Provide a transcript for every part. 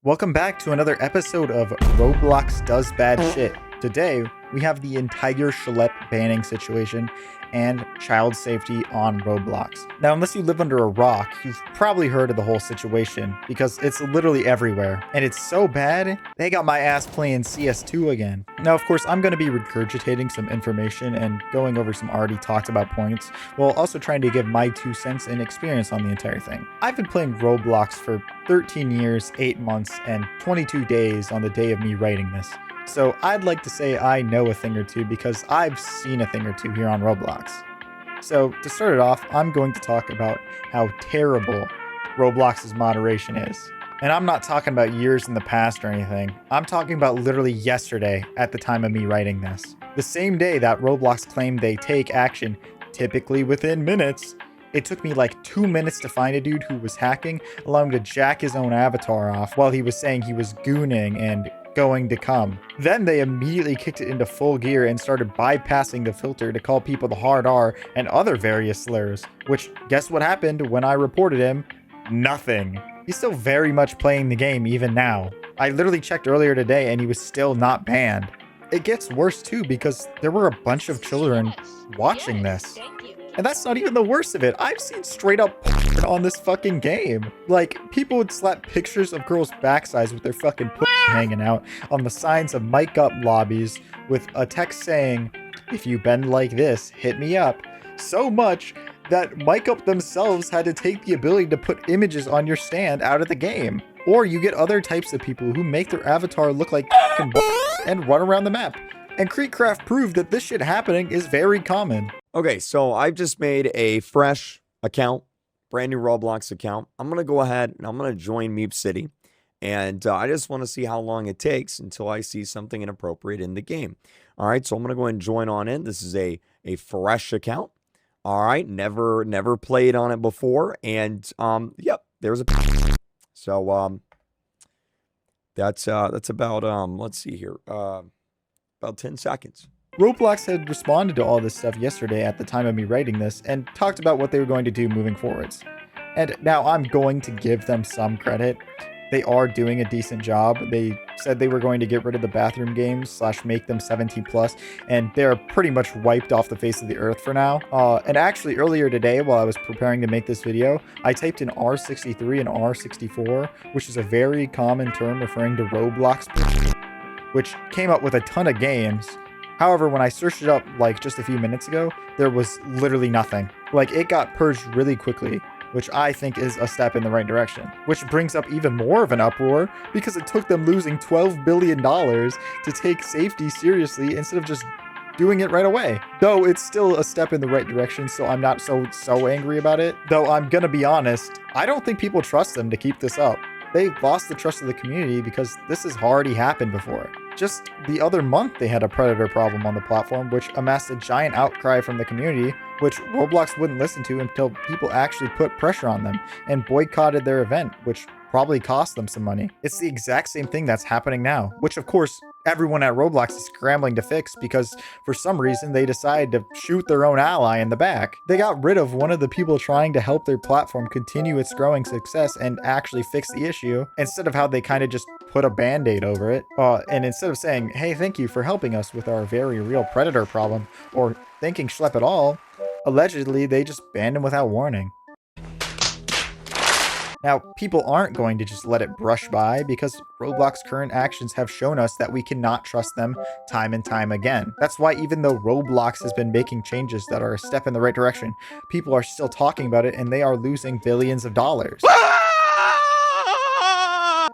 Welcome back to another episode of Roblox Does Bad Shit. Today, we have the entire Schle banning situation and child safety on Roblox. Now, unless you live under a rock, you've probably heard of the whole situation because it's literally everywhere. And it's so bad, they got my ass playing CS2 again. Now, of course, I'm going to be regurgitating some information and going over some already talked about points, while also trying to give my 2 cents and experience on the entire thing. I've been playing Roblox for 13 years, 8 months, and 22 days on the day of me writing this. So I'd like to say I know a thing or two because I've seen a thing or two here on Roblox. So to start it off, I'm going to talk about how terrible Roblox's moderation is. And I'm not talking about years in the past or anything. I'm talking about literally yesterday at the time of me writing this. The same day that Roblox claimed they take action, typically within minutes, it took me like 2 minutes to find a dude who was hacking, allowing him to jack his own avatar off while he was saying he was gooning and going to come. Then they immediately kicked it into full gear and started bypassing the filter to call people the hard R and other various slurs, which guess what happened when I reported him? Nothing. He's still very much playing the game even now. I literally checked earlier today and he was still not banned. It gets worse too because there were a bunch of children watching this. And that's not even the worst of it. I've seen straight up porn on this fucking game. Like, people would slap pictures of girls' backsides with their fucking pussy hanging out on the signs of mic up lobbies with a text saying, "If you bend like this, hit me up." So much that mic up themselves had to take the ability to put images on your stand out of the game. Or you get other types of people who make their avatar look like fucking and run around the map. And Creekcraft proved that this shit happening is very common. Okay, so I've just made a fresh account, brand new Roblox account. I'm going to go ahead and I'm going to join Meep City. And I just want to see how long it takes until I see something inappropriate in the game. All right, so I'm going to go ahead and join on in. This is a fresh account. All right, never played on it before. And yep, there's a... So that's about, let's see here, about 10 seconds. Roblox had responded to all this stuff yesterday at the time of me writing this and talked about what they were going to do moving forwards. And now I'm going to give them some credit. They are doing a decent job. They said they were going to get rid of the bathroom games / make them 17 plus, and they're pretty much wiped off the face of the earth for now. And actually earlier today, while I was preparing to make this video, I typed in R63 and R64, which is a very common term referring to Roblox, which came up with a ton of games. However, when I searched it up like just a few minutes ago, there was literally nothing. Like, it got purged really quickly, which I think is a step in the right direction. Which brings up even more of an uproar because it took them losing $12 billion to take safety seriously instead of just doing it right away. Though it's still a step in the right direction, so I'm not so angry about it. Though I'm gonna be honest, I don't think people trust them to keep this up. They've lost the trust of the community because this has already happened before. Just the other month, they had a predator problem on the platform, which amassed a giant outcry from the community, which Roblox wouldn't listen to until people actually put pressure on them and boycotted their event, which probably cost them some money. It's the exact same thing that's happening now, which of course everyone at Roblox is scrambling to fix because for some reason they decided to shoot their own ally in the back. They got rid of one of the people trying to help their platform continue its growing success and actually fix the issue, instead of how they kind of just put a band-aid over it. And instead of saying, "Hey, thank you for helping us with our very real predator problem," or thanking Schlep at all, allegedly they just banned him without warning. Now, people aren't going to just let it brush by because Roblox's current actions have shown us that we cannot trust them time and time again. That's why even though Roblox has been making changes that are a step in the right direction, people are still talking about it and they are losing billions of dollars.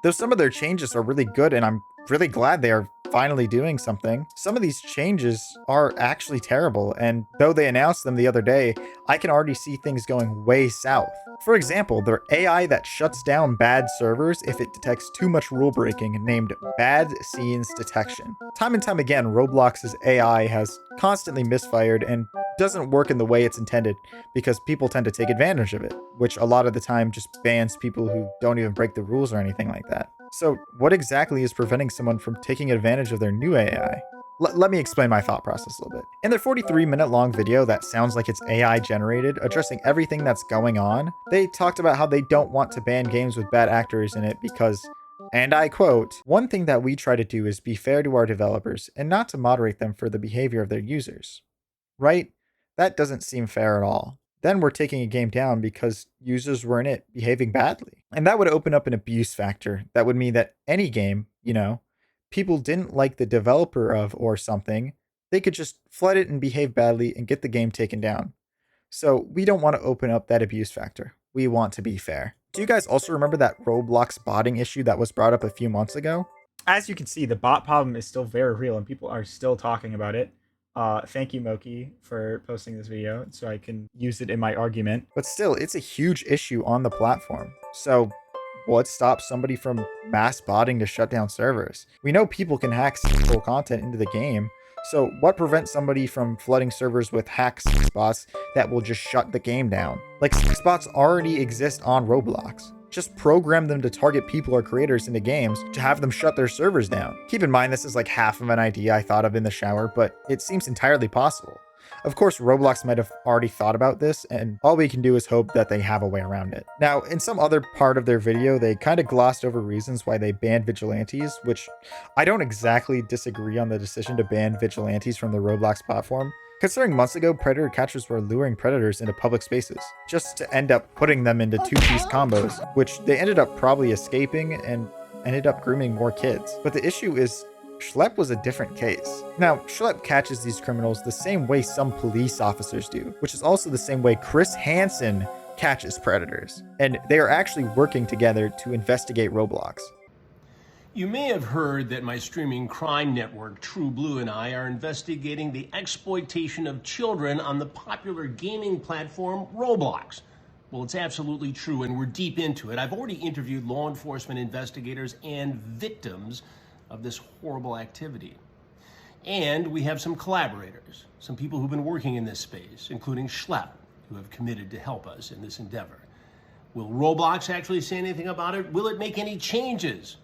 Though some of their changes are really good and I'm really glad they are finally doing something, some of these changes are actually terrible, and though they announced them the other day, I can already see things going way south. For example, their AI that shuts down bad servers if it detects too much rule breaking, named Bad Scenes Detection. Time and time again, Roblox's AI has constantly misfired and doesn't work in the way it's intended because people tend to take advantage of it, which a lot of the time just bans people who don't even break the rules or anything like that. So what exactly is preventing someone from taking advantage of their new AI? Let me explain my thought process a little bit. In their 43-minute long video that sounds like it's AI generated, addressing everything that's going on, they talked about how they don't want to ban games with bad actors in it because And I quote, "One thing that we try to do is be fair to our developers and not to moderate them for the behavior of their users." Right? That doesn't seem fair at all. Then we're taking a game down because users were in it behaving badly. And that would open up an abuse factor. That would mean that any game, people didn't like the developer of or something, they could just flood it and behave badly and get the game taken down. So we don't want to open up that abuse factor. We want to be fair. Do you guys also remember that Roblox botting issue that was brought up a few months ago? As you can see, the bot problem is still very real and people are still talking about it. Thank you, Moki, for posting this video so I can use it in my argument. But still, it's a huge issue on the platform. So what stops somebody from mass botting to shut down servers? We know people can hack sexual content into the game. So what prevents somebody from flooding servers with hack sex bots that will just shut the game down? Like, sex bots already exist on Roblox. Just program them to target people or creators into games to have them shut their servers down. Keep in mind, this is like half of an idea I thought of in the shower, but it seems entirely possible. Of course, Roblox might have already thought about this, and all we can do is hope that they have a way around it. Now, in some other part of their video, they kind of glossed over reasons why they banned vigilantes, which I don't exactly disagree on the decision to ban vigilantes from the Roblox platform, considering months ago predator catchers were luring predators into public spaces, just to end up putting them into two-piece combos, which they ended up probably escaping and ended up grooming more kids. But the issue is, Schle was a different case. Now, Schle catches these criminals the same way some police officers do, which is also the same way Chris Hansen catches predators. And they are actually working together to investigate Roblox. You may have heard that my streaming crime network, True Blue, and I are investigating the exploitation of children on the popular gaming platform Roblox. Well, it's absolutely true, and we're deep into it. I've already interviewed law enforcement investigators and victims of this horrible activity. And we have some collaborators, some people who've been working in this space, including Schle, who have committed to help us in this endeavor. Will Roblox actually say anything about it? Will it make any changes?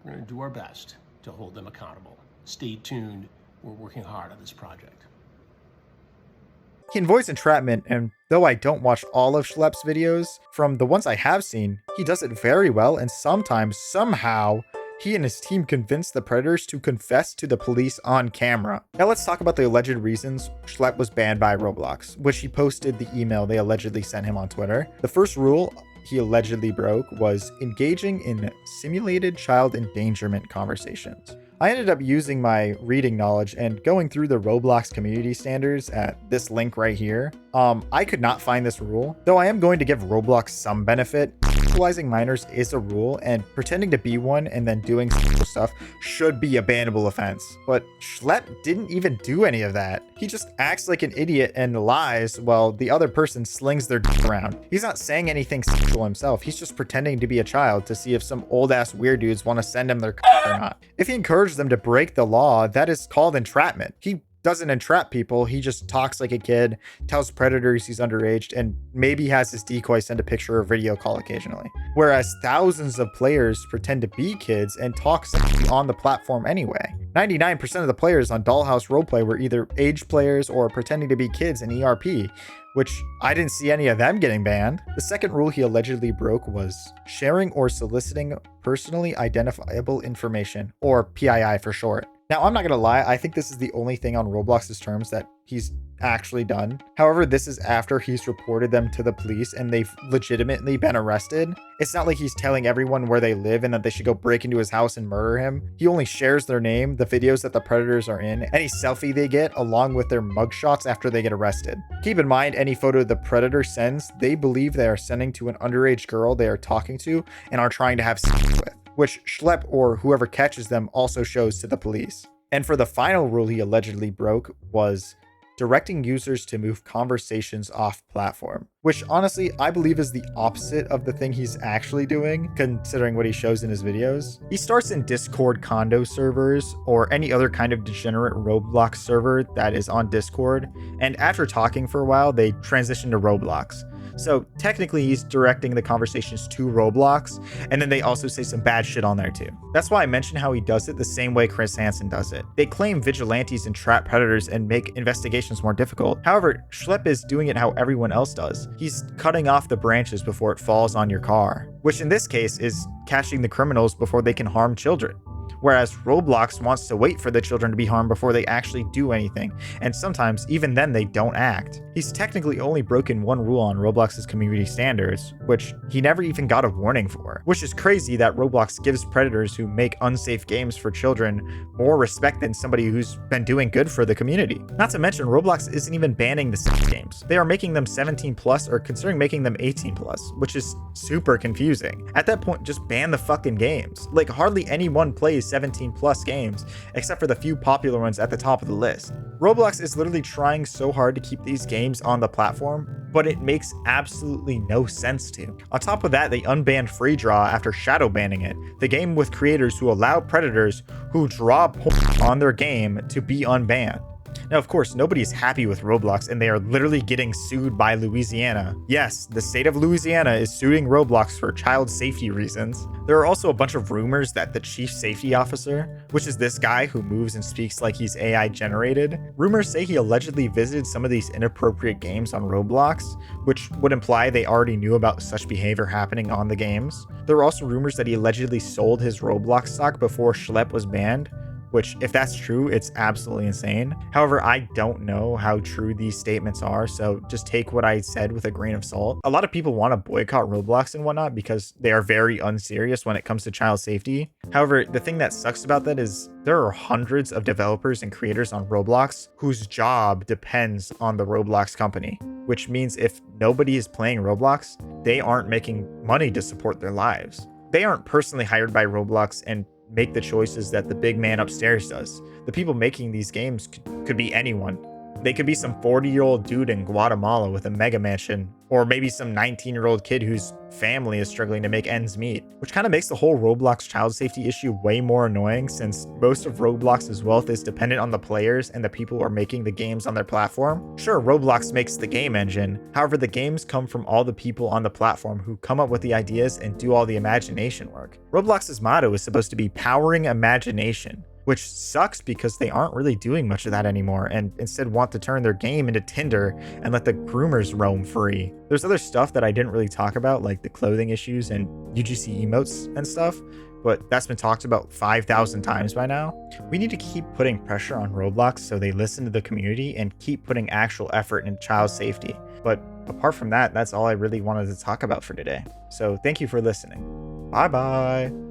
We're going to do our best to hold them accountable. Stay tuned. We're working hard on this project. He can voice entrapment, and though I don't watch all of Schlepp's videos, from the ones I have seen, he does it very well, and sometimes, somehow, he and his team convinced the predators to confess to the police on camera. Now let's talk about the alleged reasons Schle was banned by Roblox, which he posted the email they allegedly sent him on Twitter. The first rule he allegedly broke was engaging in simulated child endangerment conversations. I ended up using my reading knowledge and going through the Roblox community standards at this link right here. I could not find this rule, though I am going to give Roblox some benefit. Sexualizing minors is a rule, and pretending to be one and then doing sexual stuff should be a bannable offense. But Schle didn't even do any of that. He just acts like an idiot and lies while the other person slings their dick around. He's not saying anything sexual himself. He's just pretending to be a child to see if some old ass weird dudes want to send him their or not. If he encourages them to break the law, that is called entrapment. He doesn't entrap people. He just talks like a kid, tells predators he's underage, and maybe has his decoy send a picture or video call occasionally. Whereas thousands of players pretend to be kids and talk sexually on the platform anyway. 99% of the players on Dollhouse Roleplay were either age players or pretending to be kids in ERP, which I didn't see any of them getting banned. The second rule he allegedly broke was sharing or soliciting personally identifiable information, or PII for short. Now, I'm not going to lie, I think this is the only thing on Roblox's terms that he's actually done. However, this is after he's reported them to the police and they've legitimately been arrested. It's not like he's telling everyone where they live and that they should go break into his house and murder him. He only shares their name, the videos that the predators are in, any selfie they get, along with their mugshots after they get arrested. Keep in mind, any photo the predator sends, they believe they are sending to an underage girl they are talking to and are trying to have sex with, which Schle or whoever catches them also shows to the police. And for the final rule he allegedly broke was directing users to move conversations off platform, which honestly I believe is the opposite of the thing he's actually doing, considering what he shows in his videos. He starts in Discord condo servers or any other kind of degenerate Roblox server that is on Discord, and after talking for a while, they transition to Roblox. So technically he's directing the conversations to Roblox, and then they also say some bad shit on there too. That's why I mentioned how he does it the same way Chris Hansen does it. They claim vigilantes and trap predators and make investigations more difficult. However, Schle is doing it how everyone else does. He's cutting off the branches before it falls on your car, which in this case is catching the criminals before they can harm children. Whereas Roblox wants to wait for the children to be harmed before they actually do anything, and sometimes even then they don't act. He's technically only broken one rule on Roblox's community standards, which he never even got a warning for, which is crazy that Roblox gives predators who make unsafe games for children more respect than somebody who's been doing good for the community. Not to mention, Roblox isn't even banning the safe games. They are making them 17 plus or considering making them 18 plus, which is super confusing. At that point, just ban the fucking games. Like, hardly anyone plays 17 plus games, except for the few popular ones at the top of the list. Roblox is literally trying so hard to keep these games on the platform, but it makes absolutely no sense to. On top of that, they unbanned Free Draw after shadow banning it, the game with creators who allow predators who draw porn on their game to be unbanned. Now, of course, nobody is happy with Roblox, and they are literally getting sued by Louisiana. Yes, the state of Louisiana is suing Roblox for child safety reasons. There are also a bunch of rumors that the chief safety officer, which is this guy who moves and speaks like he's AI generated, rumors say he allegedly visited some of these inappropriate games on Roblox, which would imply they already knew about such behavior happening on the games. There are also rumors that he allegedly sold his Roblox stock before Schle was banned, which, if that's true, it's absolutely insane. However, I don't know how true these statements are, so just take what I said with a grain of salt. A lot of people want to boycott Roblox and whatnot because they are very unserious when it comes to child safety. However, the thing that sucks about that is there are hundreds of developers and creators on Roblox whose job depends on the Roblox company, which means if nobody is playing Roblox, they aren't making money to support their lives. They aren't personally hired by Roblox and make the choices that the big man upstairs does. The people making these games could be anyone. They could be some 40-year-old dude in Guatemala with a mega mansion, or maybe some 19-year-old kid whose family is struggling to make ends meet, which kind of makes the whole Roblox child safety issue way more annoying since most of Roblox's wealth is dependent on the players and the people who are making the games on their platform. Sure, Roblox makes the game engine, however, the games come from all the people on the platform who come up with the ideas and do all the imagination work. Roblox's motto is supposed to be powering imagination, which sucks because they aren't really doing much of that anymore and instead want to turn their game into Tinder and let the groomers roam free. There's other stuff that I didn't really talk about, like the clothing issues and UGC emotes and stuff, but that's been talked about 5,000 times by now. We need to keep putting pressure on Roblox so they listen to the community and keep putting actual effort in child safety. But apart from that, that's all I really wanted to talk about for today. So thank you for listening. Bye bye.